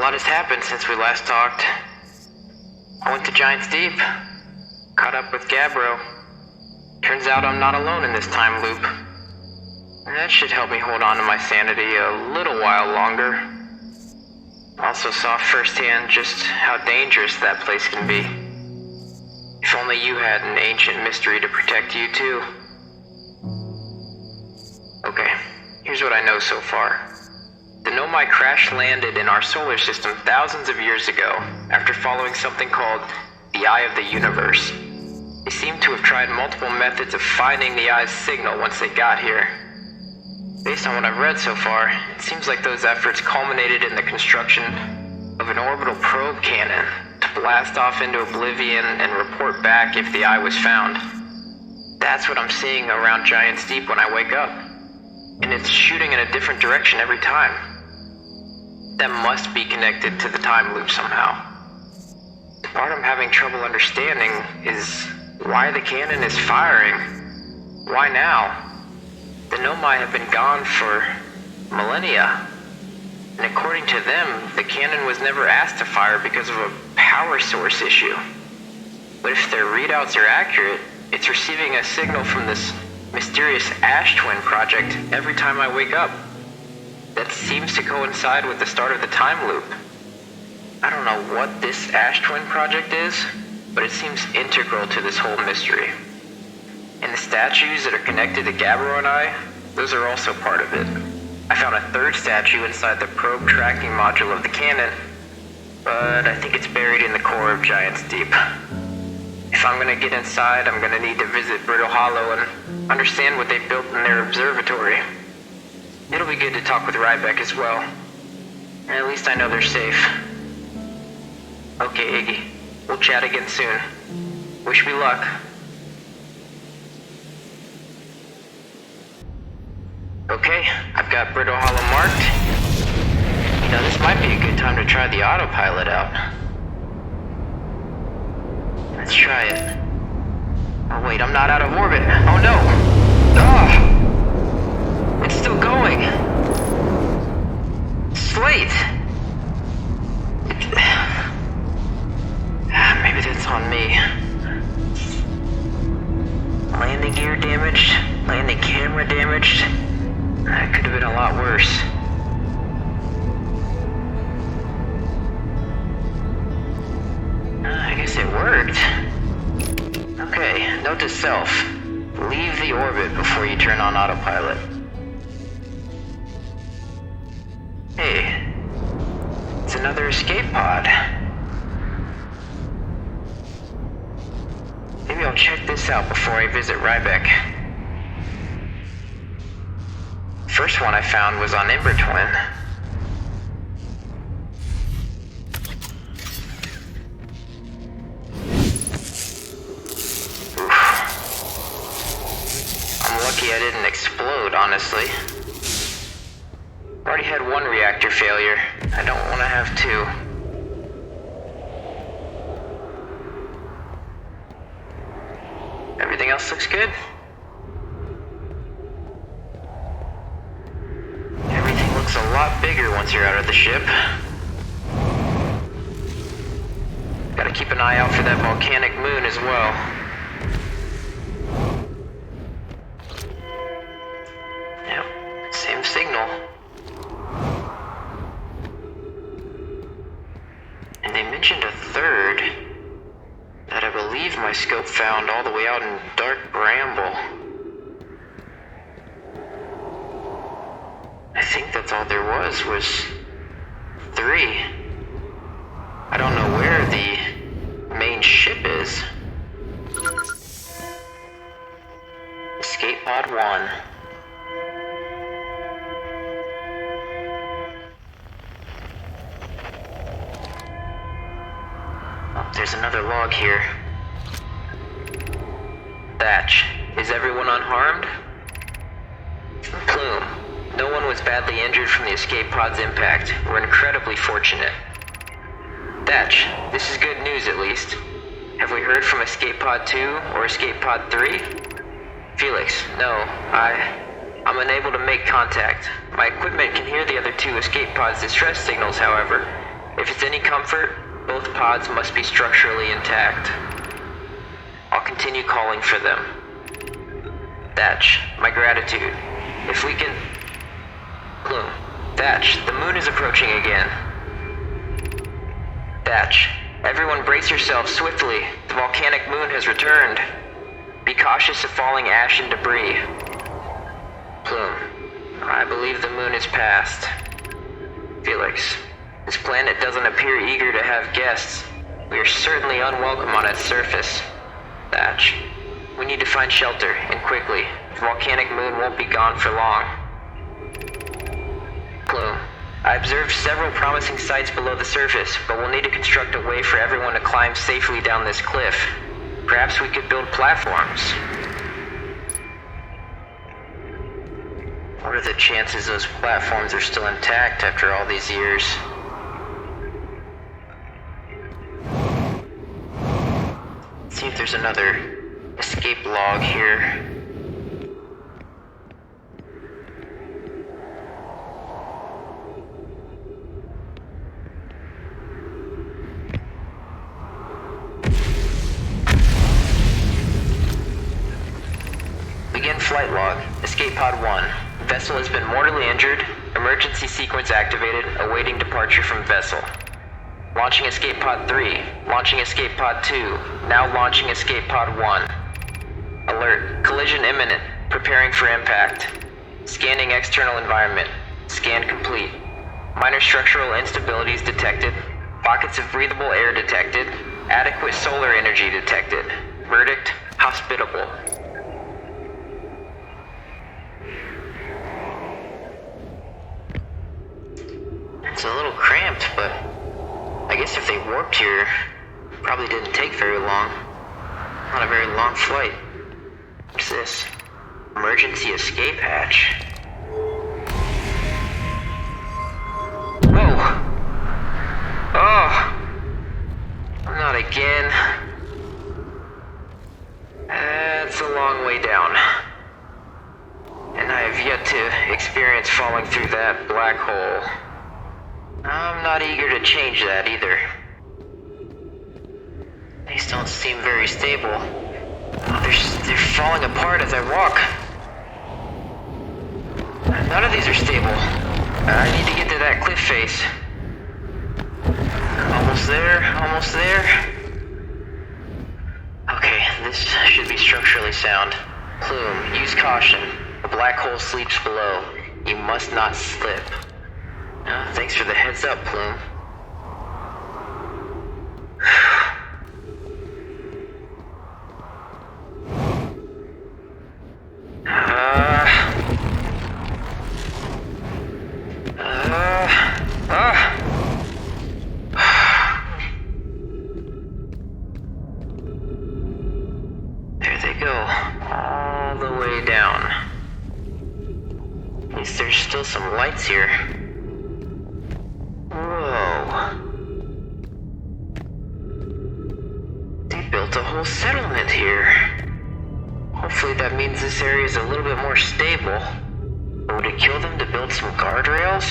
lot has happened since we last talked. I went to Giant's Deep, caught up with Gabbro. Turns out I'm not alone in this time loop. That should help me hold on to my sanity a little while longer. Also saw firsthand just how dangerous that place can be. If only you had an ancient mystery to protect you too. Okay, here's what I know so far. The Nomai crash landed in our solar system thousands of years ago after following something called the Eye of the Universe. They seem to have tried multiple methods of finding the Eye's signal once they got here. Based on what I've read so far, it seems like those efforts culminated in the construction of an orbital probe cannon to blast off into oblivion and report back if the Eye was found. That's what I'm seeing around Giant's Deep when I wake up. And it's shooting in a different direction every time. That must be connected to the time loop somehow. The part I'm having trouble understanding is why the cannon is firing. Why now? The Nomai have been gone for millennia. And according to them, the cannon was never asked to fire because of a power source issue. But if their readouts are accurate, it's receiving a signal from this mysterious Ash Twin project every time I wake up. That seems to coincide with the start of the time loop. I don't know what this Ash Twin project is, but it seems integral to this whole mystery. And the statues that are connected to Gabbro and I, those are also part of it. I found a third statue inside the probe tracking module of the cannon, but I think it's buried in the core of Giant's Deep. If I'm gonna get inside, I'm gonna need to visit Brittle Hollow and understand what they built in their observatory. It'll be good to talk with Rybeck as well. At least I know they're safe. Okay, Iggy. We'll chat again soon. Wish me luck. Okay, I've got Brittle Hollow marked. You know, this might be a good time to try the autopilot out. Let's try it. Oh wait, I'm not out of orbit. Oh no! Ah! It's still going! Slate! Maybe that's on me. Landing gear damaged, landing camera damaged. That could have been a lot worse. I guess it worked. Okay, note to self. Leave the orbit before you turn on autopilot. Hey, it's another escape pod. Maybe I'll check this out before I visit Rybeck. First one I found was on Ember Twin. I'm lucky I didn't explode, honestly. Already had one reactor failure. I don't want to have two. Everything else looks good? Everything looks a lot bigger once you're out of the ship. Gotta keep an eye out for that volcanic moon as well. Yep, same signal. And they mentioned a third that I believe my scope found all the way out in Dark Bramble. I think that's all there was 3. I don't know where the main ship is. Escape Pod 1. Oh, there's another log here. Thatch, is everyone unharmed? Plume, no one was badly injured from the escape pod's impact. We're incredibly fortunate. Thatch, this is good news at least. Have we heard from Escape Pod 2 or Escape Pod 3? Felix, no, I'm unable to make contact. My equipment can hear the other 2 escape pods' distress signals, however. If it's any comfort, both pods must be structurally intact. I'll continue calling for them. Thatch, my gratitude. If we can... Plume. Thatch, the moon is approaching again. Thatch, everyone brace yourselves swiftly. The volcanic moon has returned. Be cautious of falling ash and debris. Plume, I believe the moon is past. Felix, this planet doesn't appear eager to have guests. We are certainly unwelcome on its surface. Thatch, we need to find shelter, and quickly. The volcanic moon won't be gone for long. Plume, I observed several promising sites below the surface, but we'll need to construct a way for everyone to climb safely down this cliff. Perhaps we could build platforms. What are the chances those platforms are still intact after all these years? Let's see if there's another escape log here. Begin flight log. Escape pod 1. Vessel has been mortally injured. Emergency sequence activated. Awaiting departure from vessel. Launching escape pod 3. Launching escape pod 2. Now launching escape pod 1. Alert. Collision imminent. Preparing for impact. Scanning external environment. Scan complete. Minor structural instabilities detected. Pockets of breathable air detected. Adequate solar energy detected. Verdict: hospitable. It's a little cramped, but I guess if they warped here, it probably didn't take very long. Not a very long flight. What's this? Emergency escape hatch. Whoa! Oh! Not again. That's a long way down. And I have yet to experience falling through that black hole. I'm not eager to change that either. These don't seem very stable. They're falling apart as I walk. None of these are stable. I need to get to that cliff face. Almost there, almost there. Okay, this should be structurally sound. Plume, use caution. The black hole sleeps below. You must not slip. Thanks for the heads up, Plume. There they go, all the way down. At least there's still some lights here. Built a whole settlement here. Hopefully that means this area is a little bit more stable. But would it kill them to build some guardrails?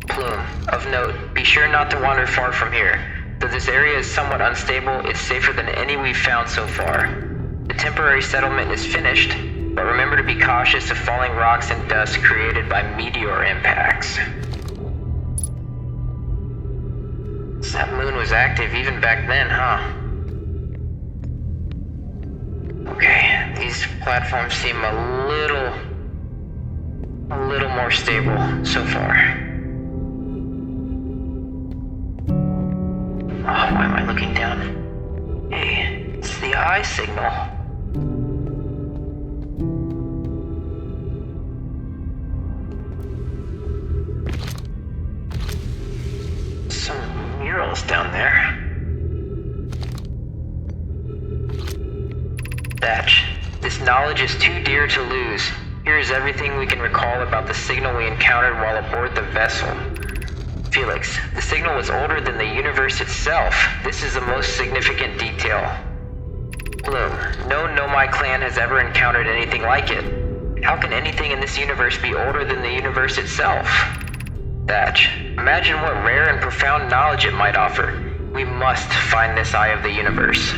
Plume, of note, be sure not to wander far from here. Though this area is somewhat unstable, it's safer than any we've found so far. The temporary settlement is finished, but remember to be cautious of falling rocks and dust created by meteor impacts. That moon was active even back then, huh? Okay, these platforms seem a little more stable so far. Oh, why am I looking down? Hey, it's the eye signal. Down there. Thatch, this knowledge is too dear to lose. Here is everything we can recall about the signal we encountered while aboard the vessel. Felix, the signal was older than the universe itself. This is the most significant detail. Plume, no Nomai clan has ever encountered anything like it. How can anything in this universe be older than the universe itself? Thatch, imagine what rare and profound knowledge it might offer. We must find this eye of the universe.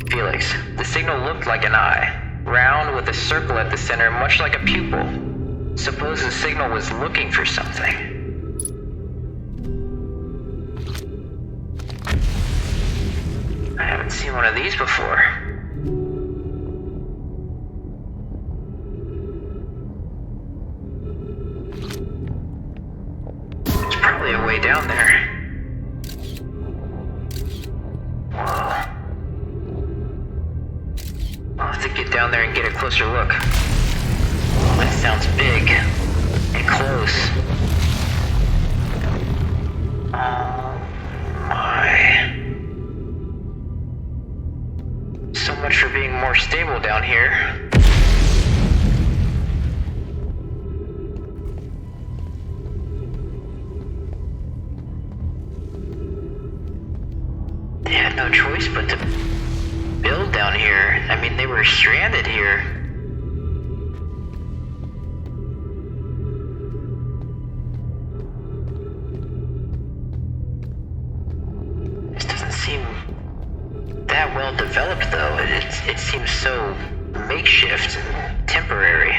Felix, the signal looked like an eye, round with a circle at the center, much like a pupil. Suppose the signal was looking for something. I haven't seen one of these before. There's probably a way down there. Whoa. I'll have to get down there and get a closer look. Oh, that sounds big and close. Oh my. So much for being more stable down here. They had no choice but to build down here. I mean, they were stranded here. This doesn't seem that well developed, though. It seems so makeshift and temporary.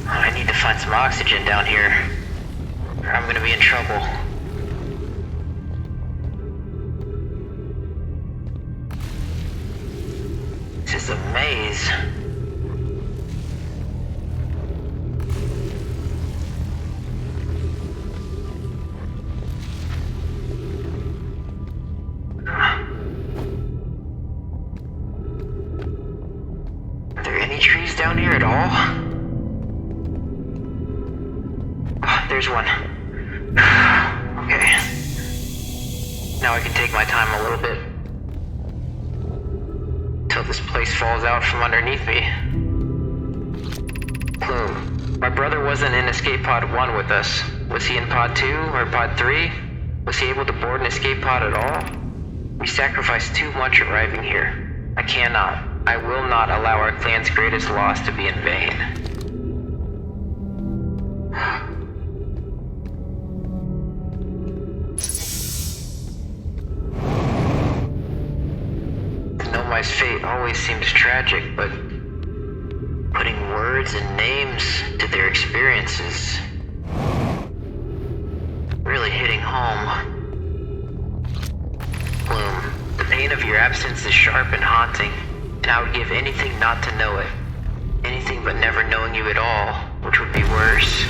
I need to find some oxygen down here, or I'm gonna be in trouble. This is a maze. Are there any trees down here at all? There's one. Okay. Now I can take my time a little bit. Till this place falls out from underneath me. Plume, my brother wasn't in escape pod 1 with us. Was he in pod 2 or pod 3? Was he able to board an escape pod at all? We sacrificed too much arriving here. I will not allow our clan's greatest loss to be in vain. My fate always seems tragic, but putting words and names to their experiences, really hitting home. Bloom, the pain of your absence is sharp and haunting, and I would give anything not to know it. Anything but never knowing you at all, which would be worse.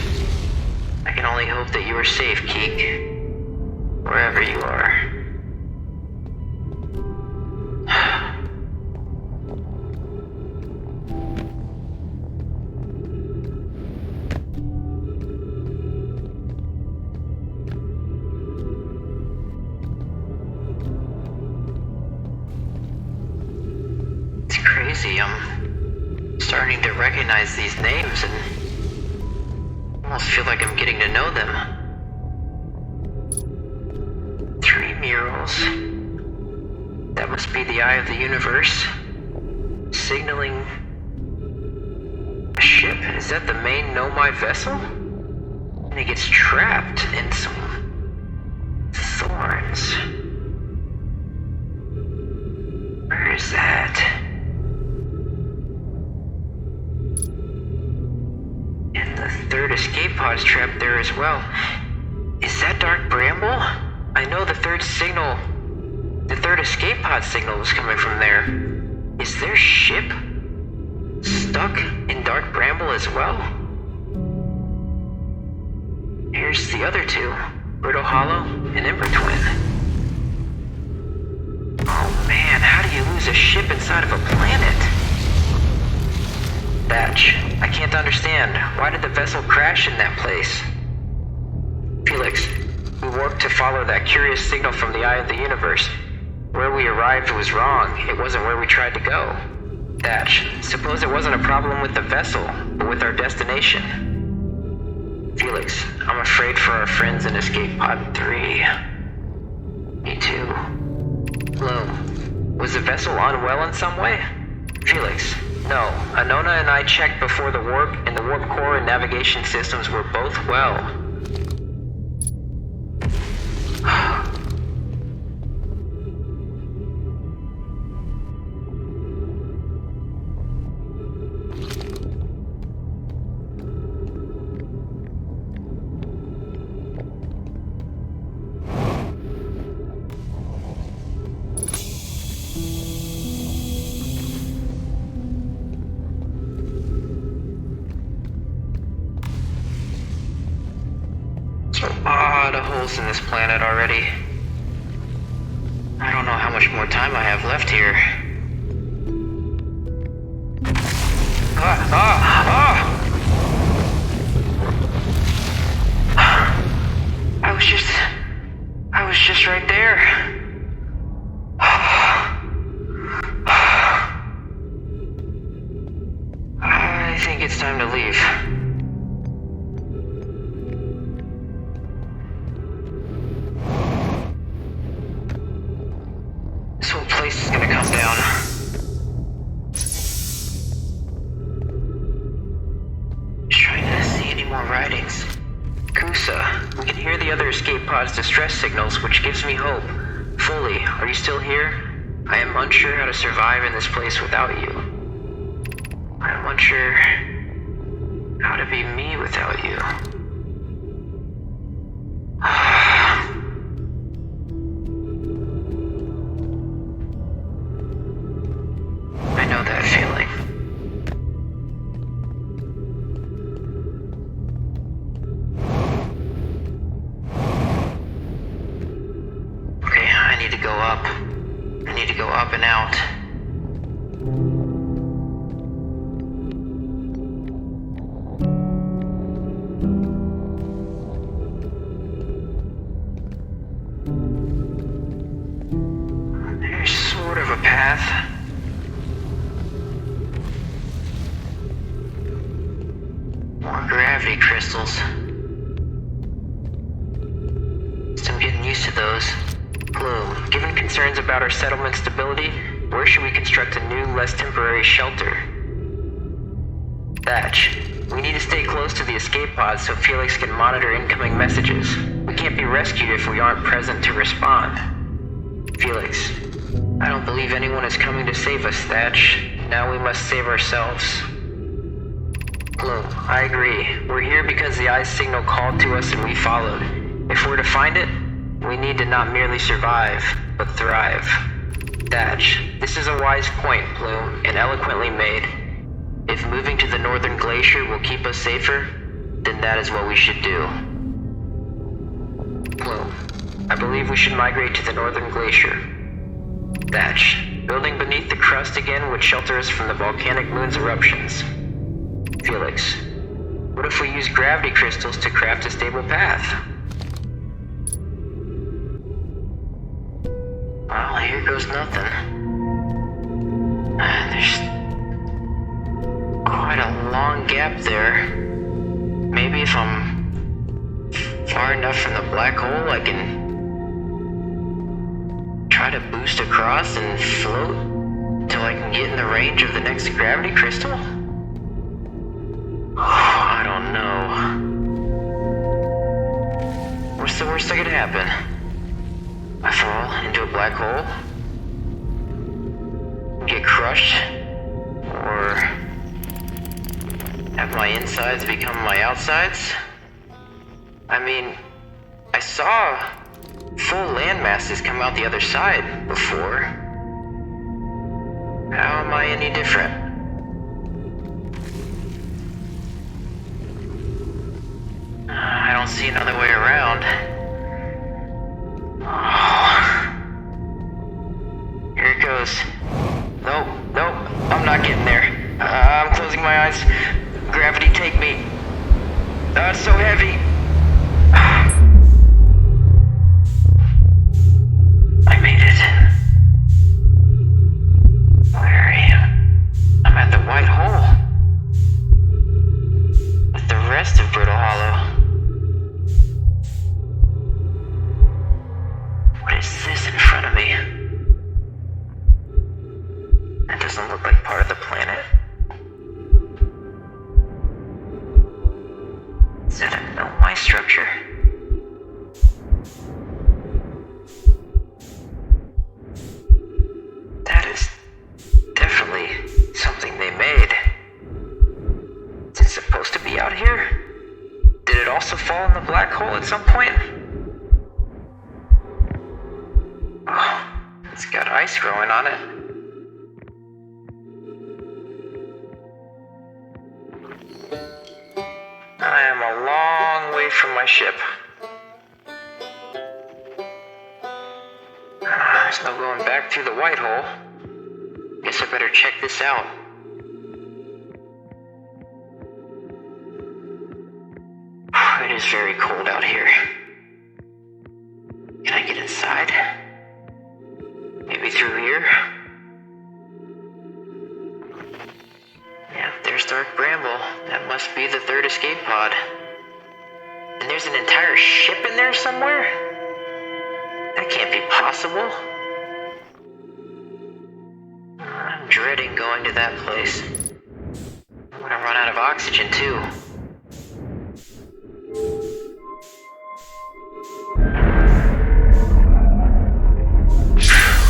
I can only hope that you are safe, Keek, wherever you are. I'm starting to recognize these names and almost feel like I'm getting to know them. 3 murals. That must be the eye of the universe. Signaling a ship. Is that the main Nomai vessel? And it gets trapped in some thorns. Where is that? The third escape pod's trapped there as well. Is that dark bramble? I know the third escape pod signal was coming from there. Is their ship stuck in dark bramble as well? Here's the other two, Brittle Hollow and Ember Twin. Oh man, how do you lose a ship inside of a planet? Batch, I can't understand. Why did the vessel crash in that place? Felix, we worked to follow that curious signal from the eye of the universe. Where we arrived was wrong. It wasn't where we tried to go. Batch, suppose it wasn't a problem with the vessel, but with our destination. Felix, I'm afraid for our friends in Escape Pod 3. Me too. Bloom, was the vessel unwell in some way? Felix, no. Anona and I checked before the warp, and the warp core and navigation systems were both well. A lot of holes in this planet already. I don't know how much more time I have left here. I was just right there. I think it's time to leave. This whole place is gonna come down. Just trying to see any more writings. Kusa, we can hear the other escape pod's distress signals, which gives me hope. Foley, are you still here? I am unsure how to survive in this place without you. I am unsure how to be me without you. I know that feeling. Okay, I need to go up. I need to go up and out. There's sort of a path. More gravity crystals. So I'm getting used to those. Bloom, given concerns about our settlement stability, where should we construct a new, less temporary shelter? Thatch, we need to stay close to the escape pod so Felix can monitor incoming messages. We can't be rescued if we aren't present to respond. Felix, I don't believe anyone is coming to save us, Thatch. Now we must save ourselves. Bloom, I agree. We're here because the eye's signal called to us and we followed. If we're to find it, we need to not merely survive, but thrive. Thatch, this is a wise point, Bloom, and eloquently made. If moving to the northern glacier will keep us safer, then that is what we should do. Bloom, I believe we should migrate to the northern glacier. Thatch, building beneath the crust again would shelter us from the volcanic moon's eruptions. Felix, what if we use gravity crystals to craft a stable path? Well, here goes nothing. There's quite a long gap there. Maybe if I'm far enough from the black hole, I can try to boost across and float till I can get in the range of the next gravity crystal? I don't know. What's the worst that could happen? I fall into a black hole? Get crushed? Or have my insides become my outsides? I mean, I saw full land masses come out the other side before. How am I any different? I don't see another way around. Here it goes. Nope, I'm not getting there. I'm closing my eyes. Gravity, take me. It's so heavy. I made it. Where I am? I'm at the white hole. With the rest of Brittle Hollow. It's got ice growing on it. I am a long way from my ship. There's no going back through the white hole. Guess I better check this out. It is very cold out here. Can I get inside? Maybe through here? Yeah, there's Dark Bramble. That must be the third escape pod. And there's an entire ship in there somewhere? That can't be possible. I'm dreading going to that place. I'm gonna run out of oxygen too.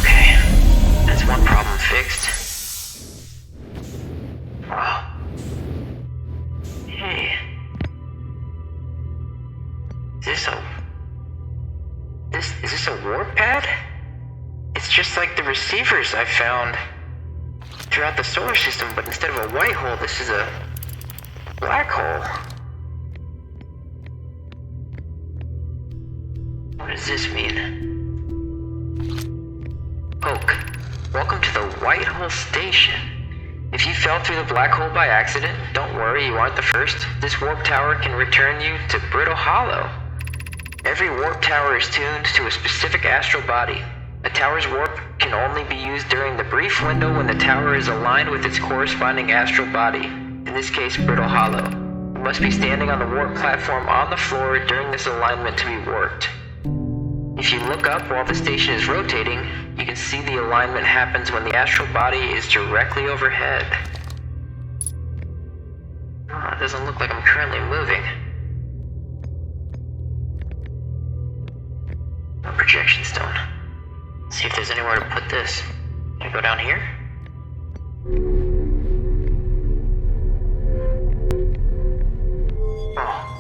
Okay, that's one problem fixed. Wow. Hey. Is this a warp pad? It's just like the receivers I found throughout the solar system, but instead of a white hole, this is a black hole. What does this mean? Oak, welcome to the White Hole Station. If you fell through the black hole by accident, don't worry, you aren't the first. This warp tower can return you to Brittle Hollow. Every warp tower is tuned to a specific astral body. A tower's warp can only be used during the brief window when the tower is aligned with its corresponding astral body, in this case Brittle Hollow. You must be standing on the warp platform on the floor during this alignment to be warped. If you look up while the station is rotating, you can see the alignment happens when the astral body is directly overhead. Oh, it doesn't look like I'm currently moving. No projection stone. Let's see if there's anywhere to put this. Can I go down here? Oh.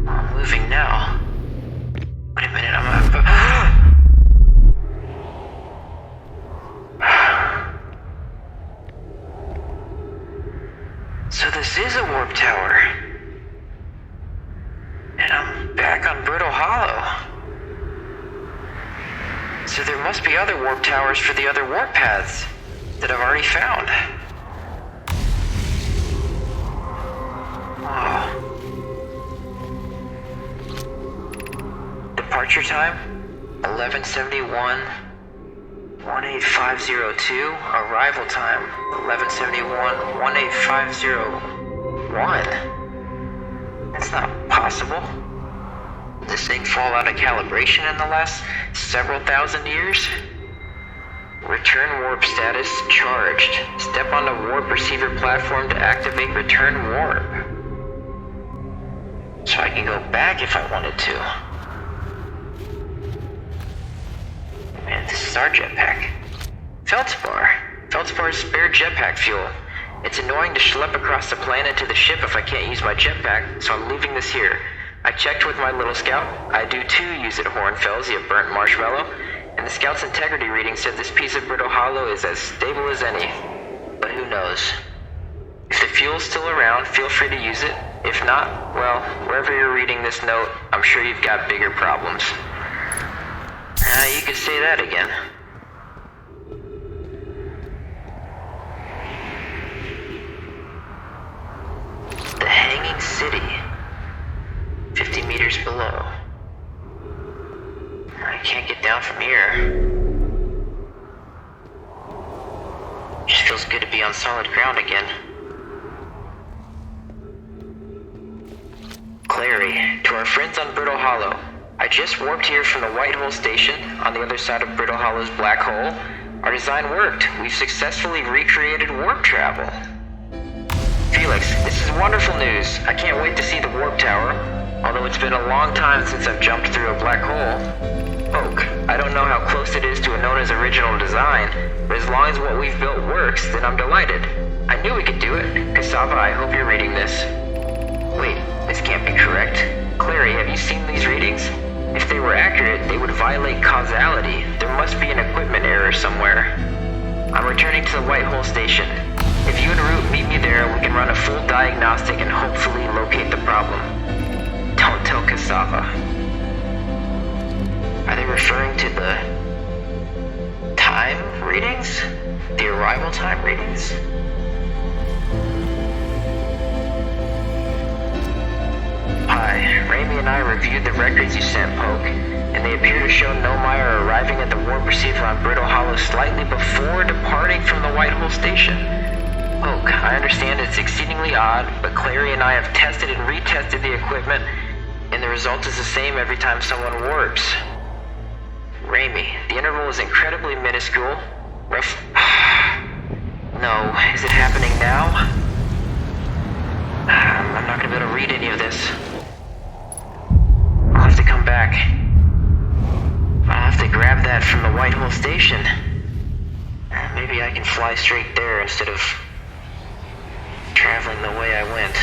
I'm moving now. Wait a minute, So this is a warp tower. And I'm back on Brittle Hollow. So there must be other warp towers for the other warp paths that I've already found. Wow. Departure time, 1171, 18502. Arrival time, 1171, 18501. That's not possible. Did this thing fall out of calibration in the last several thousand years? Return warp status charged. Step on the warp receiver platform to activate return warp. So I can go back if I wanted to. Man, this is our jetpack. Feldspar. Feldspar is spare jetpack fuel. It's annoying to schlep across the planet to the ship if I can't use my jetpack, so I'm leaving this here. I checked with my little scout. I do too use it, Hornfells, you burnt marshmallow. And the scout's integrity reading said this piece of Brittle Hollow is as stable as any. But who knows? If the fuel's still around, feel free to use it. If not, well, wherever you're reading this note, I'm sure you've got bigger problems. You could say that again. The Hanging City. 50 meters below. I can't get down from here. Just feels good to be on solid ground again. Clary, to our friends on Brittle Hollow. I just warped here from the White Hole Station, on the other side of Brittle Hollow's black hole. Our design worked. We've successfully recreated warp travel. Felix, this is wonderful news. I can't wait to see the warp tower, although it's been a long time since I've jumped through a black hole. Oak, I don't know how close it is to Anona's original design, but as long as what we've built works, then I'm delighted. I knew we could do it. Cassava, I hope you're reading this. Wait, this can't be correct. Clary, have you seen these readings? If they were accurate, they would violate causality. There must be an equipment error somewhere. I'm returning to the White Hole Station. If you and Root meet me there, we can run a full diagnostic and hopefully locate the problem. Don't tell Cassava. Are they referring to the time readings? The arrival time readings? Hi, Raimi and I reviewed the records you sent, Poke, and they appear to show Nomai are arriving at the warp receiver on Brittle Hollow slightly before departing from the White Hole Station. Poke, I understand it's exceedingly odd, but Clary and I have tested and retested the equipment, and the result is the same every time someone warps. Raimi, the interval is incredibly minuscule. No, is it happening now? I'm not gonna be able to read any of this. I'll have to come back. I'll have to grab that from the White Hole Station. Maybe I can fly straight there instead of traveling the way I went.